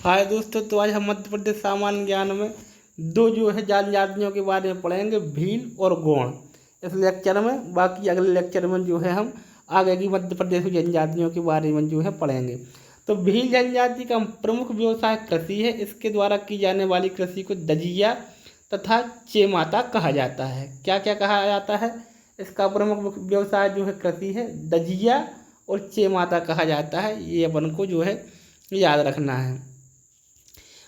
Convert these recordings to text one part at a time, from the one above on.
हाय दोस्तों, तो आज हम मध्य प्रदेश सामान्य ज्ञान में दो जो है जनजातियों के बारे में पढ़ेंगे, भील और गौड़ इस लेक्चर में। बाकी अगले लेक्चर में जो है हम आगे की मध्य प्रदेश की जनजातियों के बारे में जो है पढ़ेंगे। तो भील जनजाति का प्रमुख व्यवसाय कृषि है। इसके द्वारा की जाने वाली कृषि को दजिया तथा चेमाता कहा जाता है। क्या क्या कहा जाता है? इसका प्रमुख व्यवसाय जो है कृषि है, दजिया और चेमाता कहा जाता है। ये अपन को जो है याद रखना है।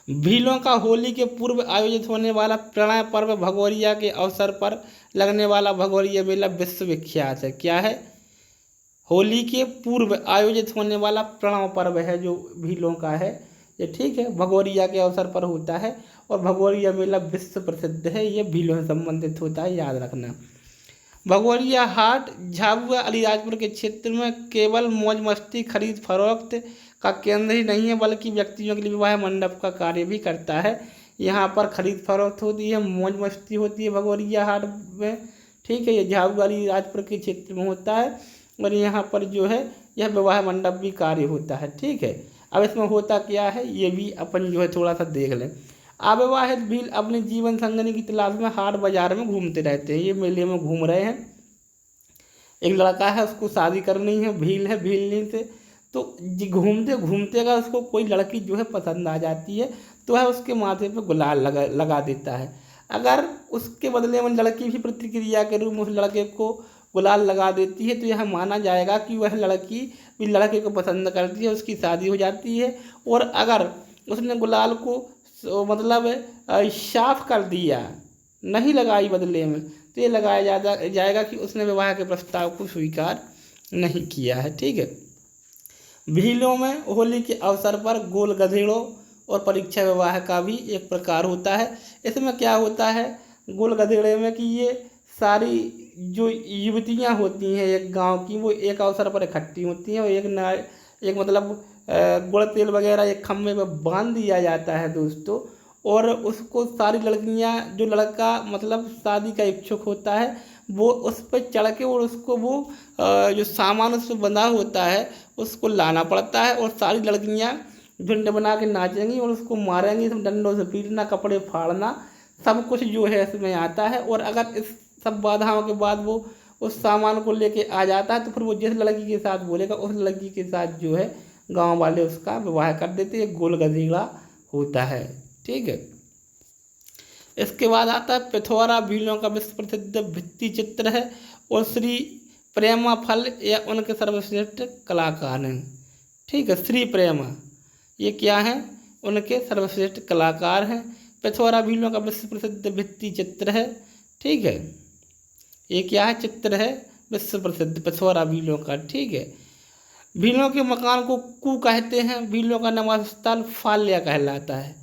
भीलों का होली के पूर्व आयोजित होने वाला प्रणय पर्व भगोरिया के अवसर पर लगने वाला भगोरिया मेला विश्व विख्यात है। क्या है? होली के पूर्व आयोजित होने वाला प्रणव पर्व है जो भीलों का है, ये ठीक है, भगोरिया के अवसर पर होता है। और भगोरिया मेला विश्व प्रसिद्ध है, ये भीलों से संबंधित होता है, याद रखना। भगोरिया हाट झाबुआ अलीराजपुर के क्षेत्र में केवल मौज मस्ती खरीद फरोख्त का केंद्र ही नहीं है, बल्कि व्यक्तियों के लिए विवाह मंडप का कार्य भी करता है। यहाँ पर खरीद फरोख्त होती है, मौज मस्ती होती है भगोरिया हाट में, ठीक है। ये झाबुआ अलीराजपुर के क्षेत्र में होता है और यहाँ पर जो है यह विवाह मंडप भी कार्य होता है, ठीक है। अब इसमें होता क्या है ये भी अपन जो है थोड़ा सा देख लें। अविवाहित भील अपने जीवन संगनी की तलाश में हाट बाजार में घूमते रहते हैं। ये मेले में घूम रहे हैं, एक लड़का है, उसको शादी करनी है, भील है, भीलनी से। तो घूमते घूमते अगर उसको कोई लड़की जो है पसंद आ जाती है तो वह उसके माथे पे गुलाल लगा देता है। अगर उसके बदले में लड़की भी प्रतिक्रिया के रूप में उस लड़के को गुलाल लगा देती है तो यह माना जाएगा कि वह लड़की भी लड़के को पसंद करती है, उसकी शादी हो जाती है। और अगर उसने गुलाल को मतलब साफ कर दिया, नहीं लगाई बदले में, तो ये लगाया जाएगा कि उसने विवाह के प्रस्ताव को स्वीकार नहीं किया है, ठीक है। भीलों में होली के अवसर पर गोल गधेड़ों और परीक्षा विवाह का भी एक प्रकार होता है। इसमें क्या होता है गोल गधेड़े में कि ये सारी जो युवतियां होती हैं एक गांव की, वो एक अवसर पर इकट्ठी होती हैं और एक मतलब गुड़ तेल वगैरह एक खम्भे पर बांध दिया जाता है दोस्तों। और उसको सारी लड़कियां, जो लड़का मतलब शादी का इच्छुक होता है, वो उस पर चढ़ के और उसको वो जो सामान उस पर बंधा होता है उसको लाना पड़ता है। और सारी लड़कियां झुंड बना के नाचेंगी और उसको मारेंगी, इसमें डंडों से पीटना, कपड़े फाड़ना, सब कुछ जो है इसमें आता है। और अगर इस सब बाधाओं के बाद वो उस सामान को लेके आ जाता है तो फिर वो जिस लड़की के साथ बोलेगा उस लड़की के साथ जो है गांव वाले उसका विवाह कर देते हैं। गोल गधेड़ा होता है, ठीक है। इसके बाद आता है पिथौरा, भीलों का विश्व प्रसिद्ध भित्ति चित्र है और श्री प्रेमा फल या उनके सर्वश्रेष्ठ कलाकार हैं, ठीक है। श्री प्रेमा ये क्या है? उनके सर्वश्रेष्ठ कलाकार हैं। पिथौरा भीलों का विश्व प्रसिद्ध भित्ति चित्र है, ठीक है। ये क्या है? चित्र है विश्व प्रसिद्ध पिथौरा भीलों का, ठीक है। भीलों के मकान को कू कहते हैं। भीलों का निवास स्थल फाल्या कहलाता है।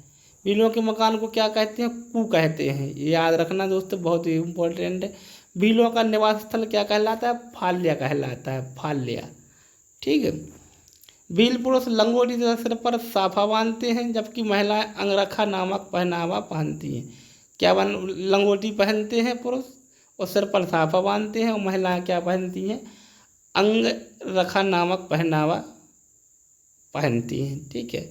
भीलों के मकान को क्या कहते हैं? कू कहते हैं, ये याद रखना दोस्तों, बहुत ही इम्पोर्टेंट है। भीलों का निवास स्थल क्या कहलाता है? फाल्या कहलाता है, फाल्या, ठीक है। भील पुरुष लंगोटी तथा सिर पर साफा बांधते हैं, जबकि महिलाएं अंगरखा नामक पहनावा पहनती हैं। क्या लंगोटी पहनते हैं पुरुष और सिर पर साफा बांधते हैं, और महिलाएं क्या पहनती हैं? अंगरखा नामक पहनावा पहनती हैं, ठीक है।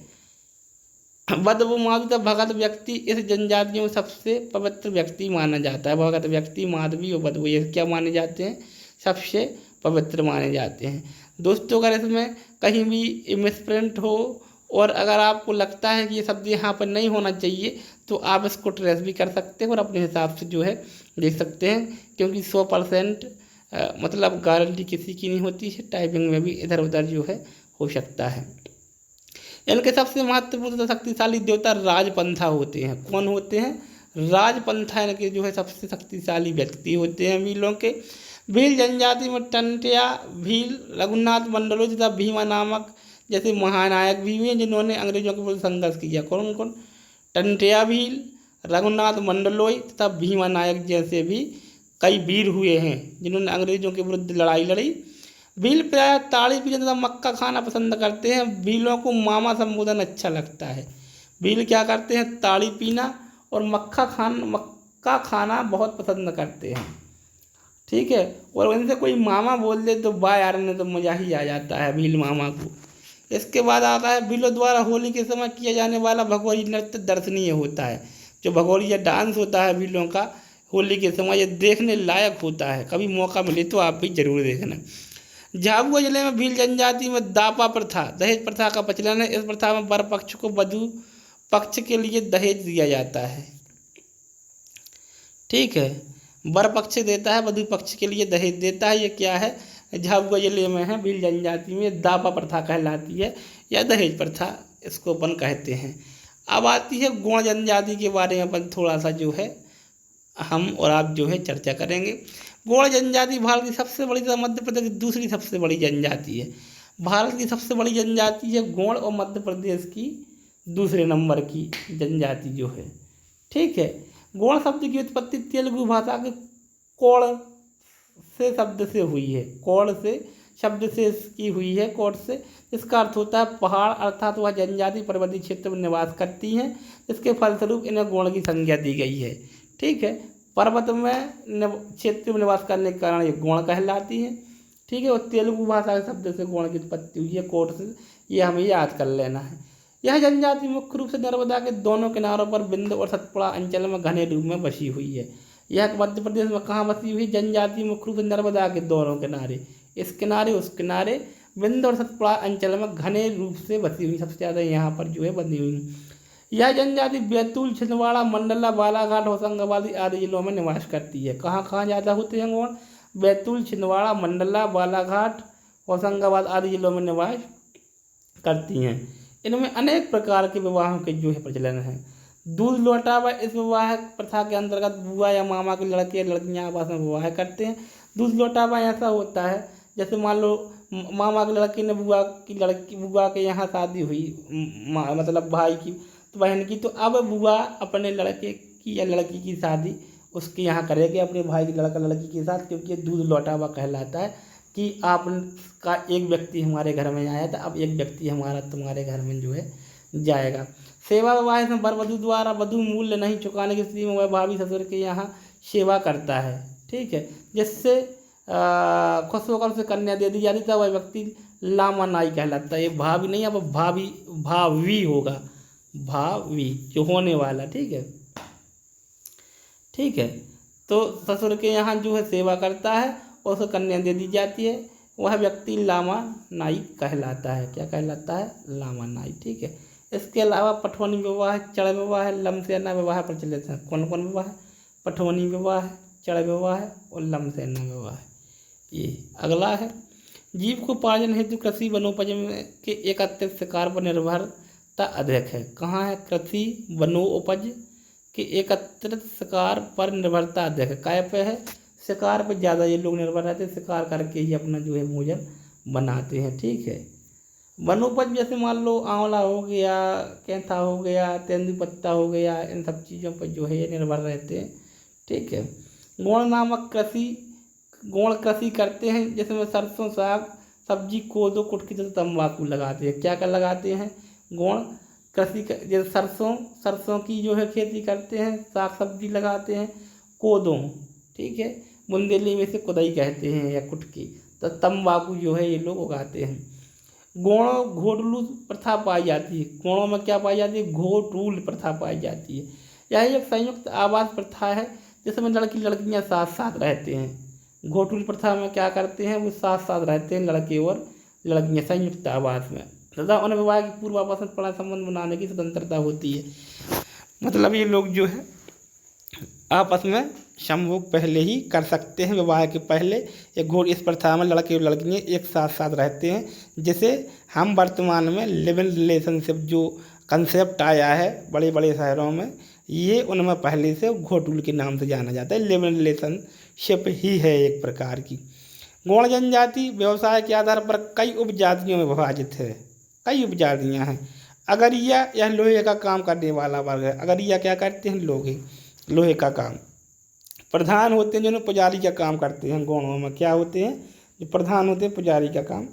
बदबू माधव भगत व्यक्ति इस जनजातियों में सबसे पवित्र व्यक्ति माना जाता है। भगत व्यक्ति, माधवी और बदबू ये क्या माने जाते हैं? सबसे पवित्र माने जाते हैं दोस्तों। अगर इसमें कहीं भी मिसप्रिंट हो और अगर आपको लगता है कि ये शब्द यहाँ पर नहीं होना चाहिए तो आप इसको ट्रेस भी कर सकते हैं और अपने हिसाब से जो है देख सकते हैं, क्योंकि 100% मतलब गारंटी किसी की नहीं होती है। टाइपिंग में भी इधर उधर जो है हो सकता है। इनके सबसे महत्वपूर्ण तथा शक्तिशाली देवता राजपंथा होते हैं। कौन होते हैं? राजपंथा इनके जो है सबसे शक्तिशाली व्यक्ति होते हैं भीलों के। भील जनजाति में टंटिया भील, रघुनाथ मंडलोई तथा भीमा नामक जैसे महानायक भी हुए जिन्होंने अंग्रेजों के विरुद्ध संघर्ष किया। कौन कौन? टंटिया भील, रघुनाथ मंडलोई तथा भीमा नायक जैसे भी कई वीर हुए हैं जिन्होंने अंग्रेजों के विरुद्ध लड़ाई लड़ी। भील प्रायः ताड़ी पीना तथा मक्का खाना पसंद करते हैं। भीलों को मामा संबोधन अच्छा लगता है। भील क्या करते हैं? ताड़ी पीना और मक्का खाना बहुत पसंद करते हैं, ठीक है। और उनसे कोई मामा बोल दे तो वाह यार, ने तो मज़ा ही आ जाता है भील मामा को। इसके बाद आता है भीलों द्वारा होली के समय किया जाने वाला भगोरी नृत्य दर्शनीय होता है। जो भगोरी या डांस होता है भीलों का होली के समय, ये देखने लायक होता है। कभी मौका मिले तो आप भी जरूर देखना। झाबुआ जिले में भील जनजाति में दापा प्रथा, दहेज प्रथा का प्रचलन है। इस प्रथा में वर पक्ष को वधु पक्ष के लिए दहेज दिया जाता है। ठीक है, वर पक्ष देता है, वधु पक्ष के लिए दहेज देता है। ये क्या है, झाबुआ जिले में है, भील जनजाति में दापा प्रथा कहलाती है या दहेज प्रथा इसको अपन कहते हैं। अब आती है गोंड जनजाति के बारे में अपन थोड़ा सा जो है हम और आप जो है चर्चा करेंगे। गोंड जनजाति भारत की सबसे बड़ी तथा मध्य प्रदेश की दूसरी सबसे बड़ी जनजाति है। भारत की सबसे बड़ी जनजाति है गोंड और मध्य प्रदेश की दूसरे नंबर की जनजाति जो है। ठीक है, गोंड शब्द की उत्पत्ति तेलुगु भाषा के कोड़ से शब्द से हुई है। कोड़ से शब्द से इसकी हुई है, कोड़ से। इसका अर्थ होता है पहाड़, अर्थात वह जनजाति पर्वतीय क्षेत्र में निवास करती हैं। इसके फलस्वरूप इन्हें गोंड की संज्ञा दी गई है। ठीक है, पर्वत में क्षेत्र में निवास करने के कारण ये गोंड कहलाती है। ठीक है, और तेलुगु भाषा के शब्द से गोंड की उत्पत्ति हुई है, कोड़ से। ये हमें याद कर लेना है। यह जनजाति मुख्य रूप से नर्मदा के दोनों किनारों पर बिंद और सतपुड़ा अंचल में घने रूप में बसी हुई है। यह मध्य प्रदेश में कहाँ बसी हुई जनजाति मुख्य रूप से नर्मदा के दोनों किनारे, इस किनारे उस किनारे, बिंद और सतपुड़ा अंचल में घने रूप से बसी हुई, सबसे ज़्यादा यहाँ पर जो है बनी हुई। यह जनजाति बैतूल, छिंदवाड़ा, मंडला, बालाघाट, होशंगाबाद आदि जिलों में निवास करती है। कहाँ कहाँ ज़्यादा होते हैं गोंड? बैतूल, छिंदवाड़ा, मंडला, बालाघाट, होशंगाबाद आदि जिलों में निवास करती हैं। इनमें अनेक प्रकार के विवाहों के जो है प्रचलन है। दूध लौटावा, इस विवाह प्रथा के अंतर्गत बुआ या मामा के लड़के या लड़कियाँ आपस में विवाह करते हैं। दूध लौटावा ऐसा होता है जैसे मान लो मामा के लड़के ने बुआ के यहाँ शादी हुई, मतलब भाई की बहन की, तो अब बुआ अपने लड़के की या लड़की की शादी उसके यहाँ करेगी अपने भाई की लड़का लड़की के साथ, क्योंकि ये दूध लौटावा कहलाता है कि आपका एक व्यक्ति हमारे घर में आया था, अब एक व्यक्ति हमारा तुम्हारे घर में जो है जाएगा। सेवा विवाह में वर वधु द्वारा वधु मूल्य नहीं चुकाने की स्थिति में वह भाभी ससुर के यहाँ सेवा करता है। ठीक है, जिससे खुश होकर उसे कन्या दे दी जाती था, वह व्यक्ति लामा नाई कहलाता है। ये भाभी नहीं, अब भावी होगा, भावी जो होने वाला। ठीक है, ठीक है, तो ससुर के यहाँ जो है सेवा करता है और उसे कन्या दे दी जाती है, वह व्यक्ति लामा नाई कहलाता है। क्या कहलाता है? लामा नाई। ठीक है, इसके अलावा पठौनी विवाह, चढ़ विवाह, लमसेना विवाह प्रचलित है। कौन कौन विवाह? पठौनी विवाह, चढ़ विवाह और लमसेना विवाह। ये अगला है, जीविकोपार्जन हेतु कृषि वनोपज के एकत्रित शिकार पर निर्भरता अधिक है। कहाँ है? कृषि वनोपज के एकत्रित शिकार पर निर्भरता अधिक है। काय पे है? शिकार पर ज़्यादा ये लोग निर्भर रहते हैं, शिकार करके ही अपना जो है भोजन बनाते हैं। ठीक है, वनोपज जैसे मान लो आंवला हो गया, कैंथा हो गया, तेंदुपत्ता हो गया, इन सब चीज़ों पर जो है ये निर्भर रहते हैं। ठीक है, गोंड कृषि करते हैं, जिसमें सरसों, साग सब्जी, कोदो, कुटकी तथा तम्बाकू लगाते हैं। क्या क्या लगाते हैं? गोंड कृषि जैसे सरसों की जो है खेती करते हैं, साग सब्जी लगाते हैं, कोदो, ठीक है, बुंदेली में से कुदई कहते हैं या कुटकी, तो तम्बाकू जो है ये लोग उगाते हैं। गोंड घोटुल प्रथा पाई जाती है। गोंडों में क्या पाई जाती है? घोटुल प्रथा पाई जाती है। यह एक संयुक्त आवास प्रथा है जिसमें लड़कियां साथ साथ रहते हैं। घोटुल प्रथा में क्या करते हैं? वो साथ साथ रहते हैं, लड़के और लड़कियां संयुक्त आवास में, तथा उन्हें विवाह की पूर्व आपस में प्रणय संबंध बनाने की स्वतंत्रता होती है। मतलब ये लोग जो है आपस में संभोग पहले ही कर सकते हैं, विवाह के पहले। इस प्रथा में लड़के और लड़कियाँ एक साथ साथ रहते हैं, जिसे हम वर्तमान में लिव इन रिलेशनशिप जो कंसेप्ट आया है बड़े बड़े शहरों में, ये उनमें पहले से घोटुल के नाम से जाना जाता है। लिव इन रिलेशनशिप ही है एक प्रकार की। गोंड जनजाति व्यवसाय के आधार पर कई उपजातियों में विभाजित है। कई उपजातियाँ हैं। अगरिया यह लोहे का काम करने वाला वर्ग है। अगरिया क्या करते हैं? लोहे का काम। प्रधान होते हैं जिन्होंने पुजारी का काम करते हैं। गोंडों में क्या होते हैं? जो प्रधान होते हैं पुजारी का काम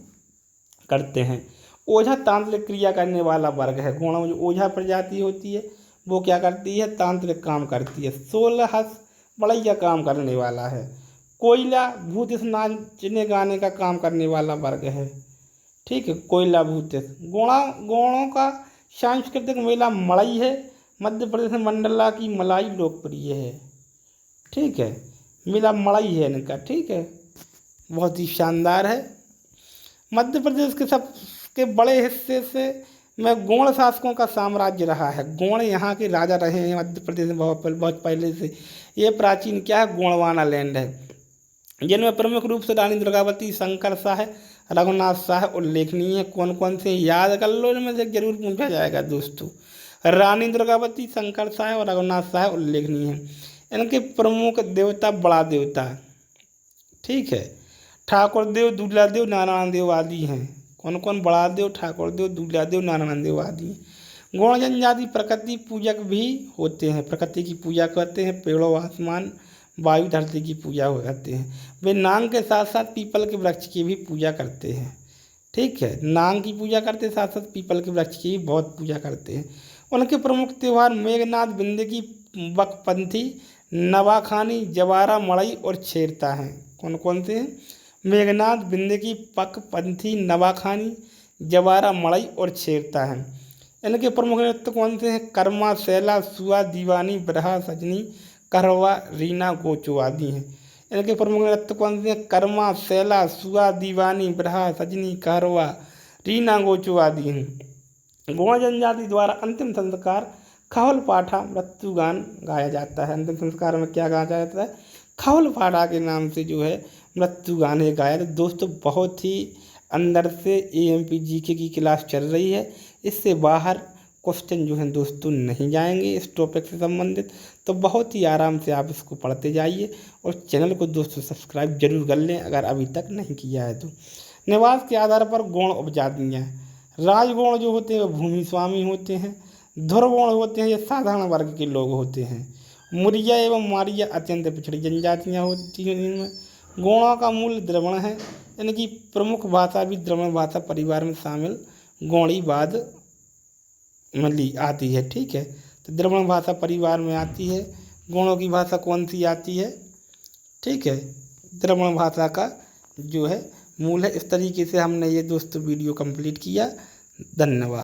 करते हैं। ओझा तांत्रिक क्रिया करने वाला वर्ग है। गोंडों में जो ओझा प्रजाति होती है वो क्या करती है? तांत्रिक काम करती है। 16 बढ़ैया काम करने वाला है। कोयला भूत स्नान नाचने गाने का काम करने वाला वर्ग है। ठीक है। कोयला भूतेश गौणों का सांस्कृतिक मेला मड़ई है। मध्य प्रदेश में मंडला की मलाई लोकप्रिय है। ठीक है, मेला मड़ई है इनका। ठीक है, बहुत ही शानदार है। मध्य प्रदेश के सबके बड़े हिस्से से में गोंड शासकों का साम्राज्य रहा है। गोंड यहाँ के राजा रहे हैं मध्य प्रदेश में बहुत पहले से। ये प्राचीन क्या है, गोंडवाना लैंड है, जिनमें प्रमुख रूप से रानी दुर्गावती, शंकर शाह, रघुनाथ शाह उल्लेखनीय है। कौन कौन से याद कर लो, इनमें से जरूर पूछा जाएगा दोस्तों। रानी दुर्गावती, शंकर शाह और रघुनाथ शाह उल्लेखनीय है। इनके प्रमुख देवता बड़ा देवता, ठीक है, ठाकुर देव, दूल्हा देव, नारायण देव आदि हैं। कौन कौन, बड़ा देव, ठाकुर देव, दूल्हा देव, नारायण देव आदि हैं। गौड़ जनजाति प्रकृति पूजक भी होते हैं, प्रकृति की पूजा करते हैं। पेड़ों, आसमान, वायु, धरती की पूजा करते हैं। वे नांग के साथ साथ पीपल के वृक्ष की भी पूजा करते हैं। ठीक है, नांग की पूजा करते साथ साथ पीपल के वृक्ष की भी बहुत पूजा करते हैं। उनके प्रमुख त्यौहार मेघनाथ, बिंदगी, बकपंथी, नवाखानी, जवारा, मड़ई और छेरता हैं। कौन कौन से हैं, मेघनाथ, बिंदगी, पकपंथी, नवाखानी, जवारा, मड़ई और छेरता हैं। इनके प्रमुख नृत्य कौन से हैं, कर्मा, सैला, सुआ, दीवानी, ब्रहा, सजनी, करवा, रीना, गोचो आदि हैं। इनके प्रमुख नृत्य कौन से हैं, कर्मा, सैला, सुआ, दीवानी, ब्रहा, सजनी, करवा, रीना, गोचो आदि हैं। गौड़ जनजाति द्वारा अंतिम संस्कार खवल पाठा मृत्यु गान गाया जाता है। अंतिम संस्कार में क्या गाया जाता है, खवल पाठा के नाम से जो है मृत्यु गान है गाया। तो दोस्तों बहुत ही अंदर से AMP GK की क्लास चल रही है, इससे बाहर क्वेश्चन जो हैं दोस्तों नहीं जाएंगे इस टॉपिक से संबंधित। तो बहुत ही आराम से आप इसको पढ़ते जाइए और चैनल को दोस्तों सब्सक्राइब जरूर कर लें अगर अभी तक नहीं किया है तो। निवास के आधार पर गौड़ उपजातियाँ, राजगौड़ जो होते हैं वो भूमि स्वामी होते हैं। धुरगौड़ होते हैं ये साधारण वर्ग के लोग होते हैं। मुरिया एवं मारिया अत्यंत पिछड़ी जनजातियाँ होती हैं। इनमें गौड़ों का मूल द्रविड़ है। इनकी प्रमुख भाषा भी द्रविड़ भाषा परिवार में शामिल गौड़ीवाद में आती है। ठीक है, तो द्रविड़ भाषा परिवार में आती है। गौड़ों की भाषा कौन सी आती है, ठीक है, द्रविड़ भाषा का जो है मूल है। इस तरीके से हमने ये दोस्तों वीडियो कंप्लीट किया। धन्यवाद।